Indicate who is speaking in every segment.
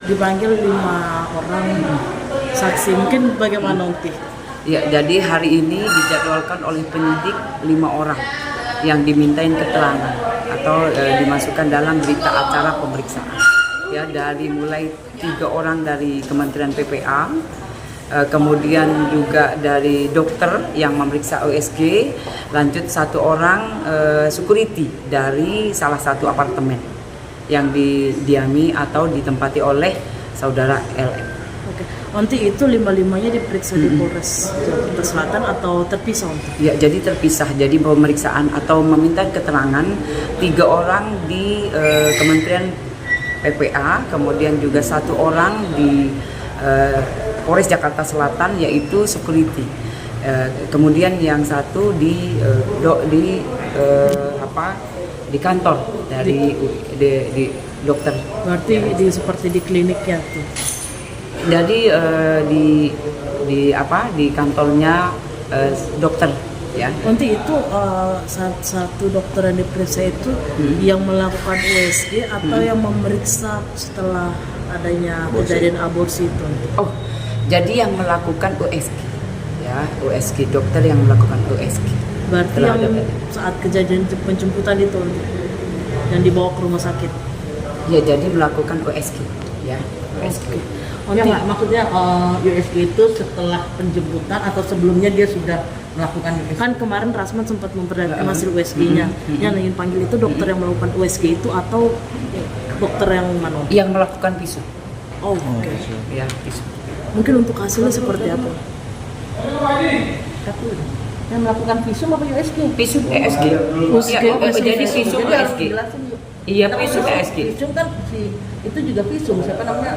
Speaker 1: dipanggil 5 orang saksi. Mungkin bagaimana nanti?
Speaker 2: Ya, jadi hari ini dijadwalkan oleh penyidik 5 orang yang dimintain keterangan atau dimasukkan dalam berita acara pemeriksaan. Ya, dari mulai 3 orang dari Kementerian PPA, kemudian juga dari dokter yang memeriksa USG, lanjut 1 orang security dari salah satu apartemen yang didiami atau ditempati oleh saudara LM.
Speaker 1: Oke, nanti itu 5-5-nya diperiksa di Polres Jakarta Selatan atau terpisah?
Speaker 2: Ya, jadi terpisah. Jadi pemeriksaan atau meminta keterangan 3 orang di Kementerian PPA, kemudian juga 1 orang di Polres Jakarta Selatan yaitu security. Kemudian yang 1 di kantor dari di dokter.
Speaker 1: Berarti seperti di kliniknya tuh.
Speaker 2: Jadi di kantornya dokter ya.
Speaker 1: Nanti itu satu dokter yang diperiksa itu yang melakukan USG atau yang memeriksa setelah adanya kejadian aborsi itu.
Speaker 2: Oh, jadi yang melakukan USG ya, USG, dokter yang melakukan USG.
Speaker 1: Berarti yang saat kejadian penjemputan itu yang dibawa ke rumah sakit.
Speaker 3: Ya, jadi melakukan USG ya. USG.
Speaker 1: Ya nggak, maksudnya USG itu setelah penjemputan atau sebelumnya dia sudah melakukan USG? Kan kemarin Rasman sempat memperlihatkan hasil USG-nya. Yang ingin panggil itu dokter yang melakukan USG itu atau dokter yang mana?
Speaker 2: Yang melakukan visum.
Speaker 1: Oh, oke.
Speaker 2: Ya, visum.
Speaker 1: Mungkin untuk hasilnya seperti apa?
Speaker 3: Yang melakukan visum apa USG?
Speaker 2: Visum ESG. Jadi visum ESG. Iya, visum ESG.
Speaker 3: Visum kan itu juga visum. Siapa namanya?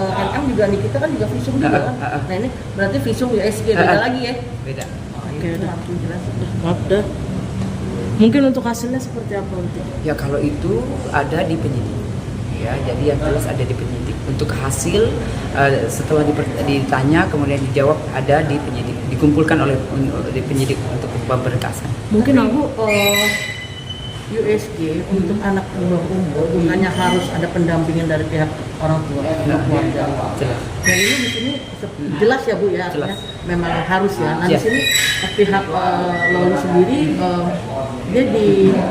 Speaker 3: LM juga nih, kita kan juga visum juga kan. Nah, ini berarti visum USG beda lagi ya?
Speaker 2: Beda.
Speaker 1: Oke, udah jelas. Maaf dah. Mungkin untuk hasilnya seperti apa nanti?
Speaker 2: Ya, kalau itu ada di penyidik. Ya, jadi yang jelas ada di penyidik. Untuk hasil setelah ditanya kemudian dijawab ada di penyidik, dikumpulkan oleh di penyidik untuk pemberkasan.
Speaker 1: Mungkin aku
Speaker 3: USG untuk anak di bawah umur bukannya harus ada pendampingan dari pihak orang tua atau keluarga.
Speaker 2: Jelas.
Speaker 3: Dan ini di sini jelas ya Bu ya, artinya memang harus ya. Nah, di sini pihak Loli sendiri dia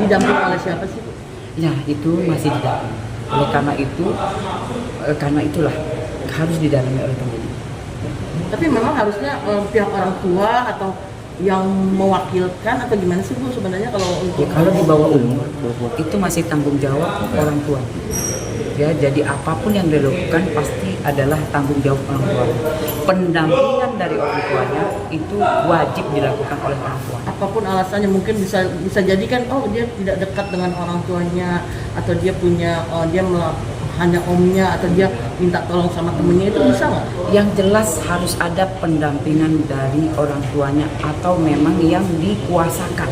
Speaker 3: didampingi oleh siapa sih Bu?
Speaker 2: Ya, itu masih didampingi. Oleh karena itulah harus didalami oleh penyidik.
Speaker 3: Tapi memang harusnya pihak orang tua atau yang mewakilkan atau gimana sih Bu sebenarnya kalau untuk
Speaker 2: Kalau di bawah umur itu masih tanggung jawab orang tua. Ya, jadi apapun yang dilakukan pasti adalah tanggung jawab orang tua. Pendampingan dari orang tuanya itu wajib dilakukan oleh orang tua.
Speaker 3: apapun alasannya, mungkin bisa jadi kan dia tidak dekat dengan orang tuanya atau dia punya hanya omnya atau dia minta tolong sama temennya, itu bisa nggak?
Speaker 2: Yang jelas harus ada pendampingan dari orang tuanya atau memang yang dikuasakan.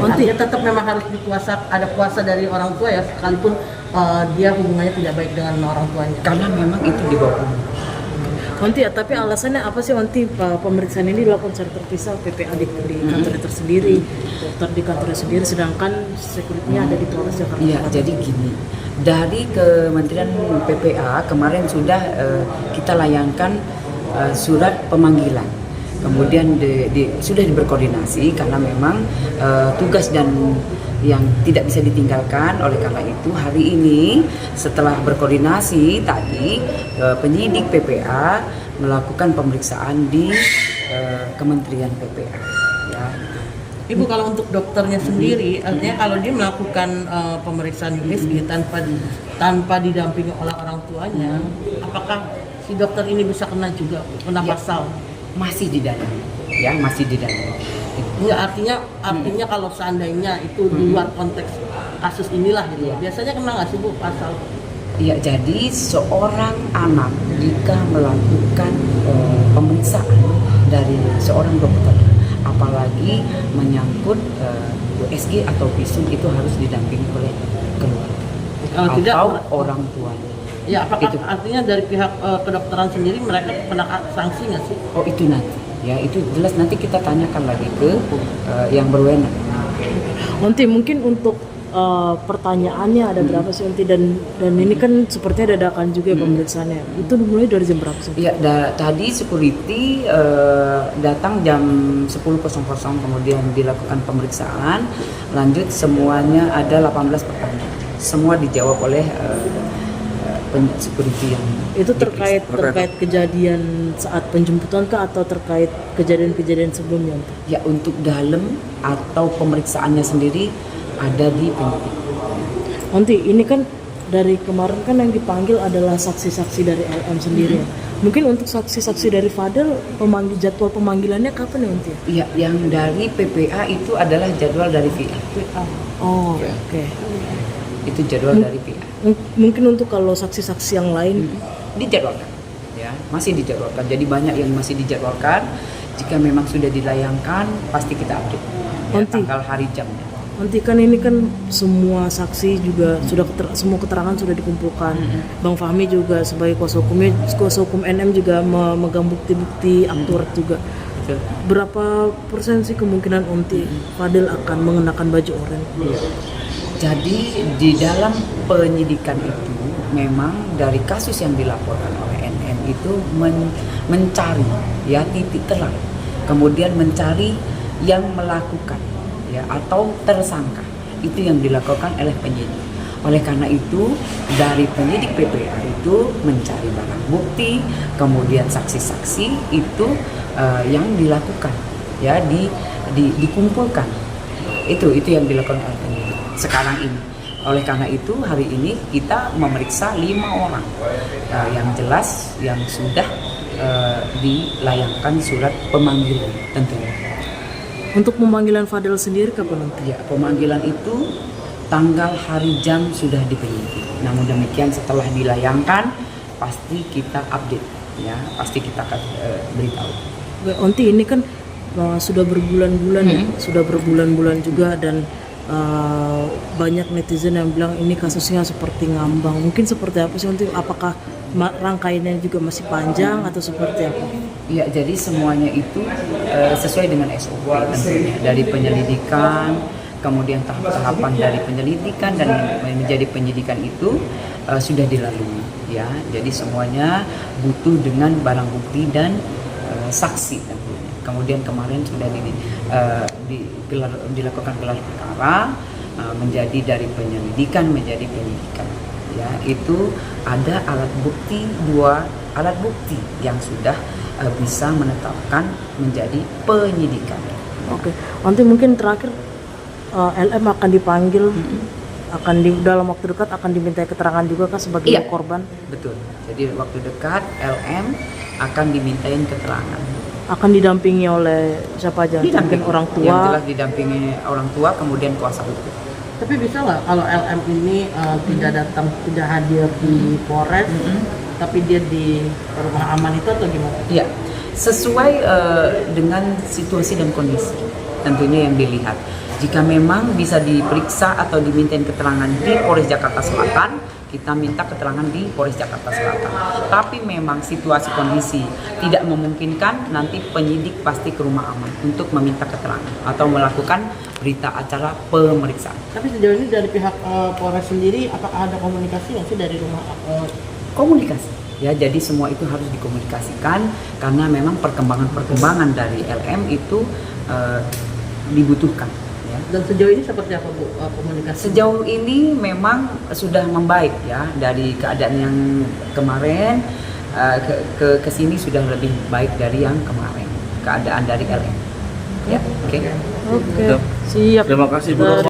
Speaker 3: Artinya tetap memang harus ada kuasa dari orang tua ya, sekalipun dia hubungannya tidak baik dengan orang tuanya.
Speaker 2: Karena memang itu di bawah umur.
Speaker 1: Nanti ya, tapi alasannya apa sih nanti pemeriksaan ini dilakukan secara terpisah, PPA di kantornya tersendiri, dokter di kantornya sendiri, sedangkan security-nya ada di Polres Jakarta.
Speaker 2: Iya, jadi gini, dari Kementerian PPA kemarin sudah kita layangkan surat pemanggilan. Kemudian sudah berkoordinasi karena memang tugas dan yang tidak bisa ditinggalkan. Oleh karena itu hari ini setelah berkoordinasi tadi penyidik PPA melakukan pemeriksaan di Kementerian PPA. Ya.
Speaker 3: Ibu, kalau untuk dokternya sendiri, artinya kalau dia melakukan pemeriksaan USG tanpa didampingi oleh orang tuanya, apakah si dokter ini bisa kena juga pasal?
Speaker 2: Masih di dalam, ya masih di dalam.
Speaker 3: Ya, artinya kalau seandainya itu di luar konteks kasus inilah gitu, biasanya kena nggak sih Bu pasal?
Speaker 2: Iya, jadi seorang anak jika melakukan pemeriksaan dari seorang dokter, apalagi menyangkut USG atau visum, itu harus didampingi oleh keluarga atau orang tuanya.
Speaker 3: Ya, apakah artinya dari pihak kedokteran sendiri mereka kena sanksi nggak sih?
Speaker 2: Oh, itu nanti. Ya, itu jelas nanti kita tanyakan lagi ke yang berwenang.
Speaker 1: Nanti mungkin untuk pertanyaannya ada berapa sih Unti, dan ini kan sepertinya dadakan juga pemeriksaannya. Itu dimulai dari jam berapa sih?
Speaker 2: Ya, tadi security datang jam 10.00, kemudian dilakukan pemeriksaan. Lanjut semuanya ada 18 pertanyaan. Semua dijawab oleh security yang
Speaker 1: Itu terkait kejadian saat penjemputan kah atau terkait kejadian-kejadian sebelumnya?
Speaker 2: Ya, untuk dalam atau pemeriksaannya sendiri ada di penyidik.
Speaker 1: Nanti ini kan dari kemarin kan yang dipanggil adalah saksi-saksi dari LM sendiri. Mungkin untuk saksi-saksi dari Fadel, jadwal pemanggilannya kapan ya Unti?
Speaker 2: Iya, yang dari PPA itu adalah jadwal dari PA.
Speaker 1: Oh, oke.
Speaker 2: Itu jadwal dari PA.
Speaker 1: Mungkin untuk kalau saksi-saksi yang lain
Speaker 2: Dijadwalkan, ya, masih dijadwalkan. Jadi banyak yang masih dijadwalkan. Jika memang sudah dilayangkan, pasti kita update. Ya, tanggal, hari, jamnya.
Speaker 1: nanti kan ini kan semua saksi juga sudah semua keterangan sudah dikumpulkan. Bang Fahmi juga sebagai kuasa hukum NM juga memegang bukti-bukti aktuarat juga.
Speaker 2: Betul.
Speaker 1: Berapa persen sih kemungkinan Unti Fadel akan mengenakan baju oranye?
Speaker 2: Jadi di dalam penyidikan itu memang dari kasus yang dilaporkan oleh NM itu mencari ya titik terang, kemudian mencari yang melakukan ya atau tersangka, itu yang dilakukan oleh penyidik. Oleh karena itu dari penyidik PPA itu mencari barang bukti, kemudian saksi-saksi itu yang dilakukan ya dikumpulkan, itu yang dilakukan oleh penyidik sekarang ini. Oleh karena itu hari ini kita memeriksa 5 orang yang jelas yang sudah dilayangkan surat pemanggilan tentunya.
Speaker 1: Untuk pemanggilan Fadel sendiri kapan nanti?
Speaker 2: Ya, pemanggilan itu tanggal, hari, jam sudah dipenyidik. Namun demikian setelah dilayangkan pasti kita update ya, pasti kita akan beritahu.
Speaker 1: Onti ini kan sudah berbulan-bulan ya, sudah berbulan-bulan juga, dan banyak netizen yang bilang ini kasusnya seperti ngambang. Mungkin seperti apa sih Onti? Apakah rangkaiannya juga masih panjang atau seperti apa?
Speaker 2: Ya, jadi semuanya itu sesuai dengan SOP tentunya, dari penyelidikan, kemudian tahapan dari penyelidikan dan menjadi penyidikan itu sudah dilalui ya. Jadi semuanya butuh dengan barang bukti dan saksi tentunya. Kemudian kemarin sudah dilakukan gelar perkara menjadi dari penyelidikan menjadi penyidikan. Ya, itu ada alat bukti, 2 alat bukti yang sudah bisa menetapkan menjadi penyidikan.
Speaker 1: Oke, nanti mungkin terakhir LM akan dipanggil, dalam waktu dekat akan dimintai keterangan juga kan sebagai korban?
Speaker 2: Betul. Jadi waktu dekat LM akan dimintain keterangan.
Speaker 1: Akan didampingi oleh siapa aja? Didampingi orang tua.
Speaker 2: Yang jelas didampingi orang tua, kemudian kuasa hukum.
Speaker 3: Tapi bisa nggak kalau LM ini tidak hadir di Polres, tapi dia di rumah aman itu atau gimana?
Speaker 2: Iya, sesuai dengan situasi dan kondisi tentunya yang dilihat. Jika memang bisa diperiksa atau dimintain keterangan di Polres Jakarta Selatan, kita minta keterangan di Polres Jakarta Selatan. Tapi memang situasi kondisi tidak memungkinkan, nanti penyidik pasti ke rumah aman untuk meminta keterangan atau melakukan berita acara pemeriksaan.
Speaker 3: Tapi sejauh ini dari pihak Polres sendiri, apakah ada komunikasi nggak sih dari rumah?
Speaker 2: Komunikasi. Ya, jadi semua itu harus dikomunikasikan karena memang perkembangan dari LM itu dibutuhkan. Ya.
Speaker 3: Dan sejauh ini seperti apa Bu komunikasi?
Speaker 2: Sejauh ini memang sudah membaik ya, dari keadaan yang kemarin ke sini sudah lebih baik dari yang kemarin keadaan dari LM. Ya, oke.
Speaker 1: Oke. Siap.
Speaker 4: Terima kasih Bu.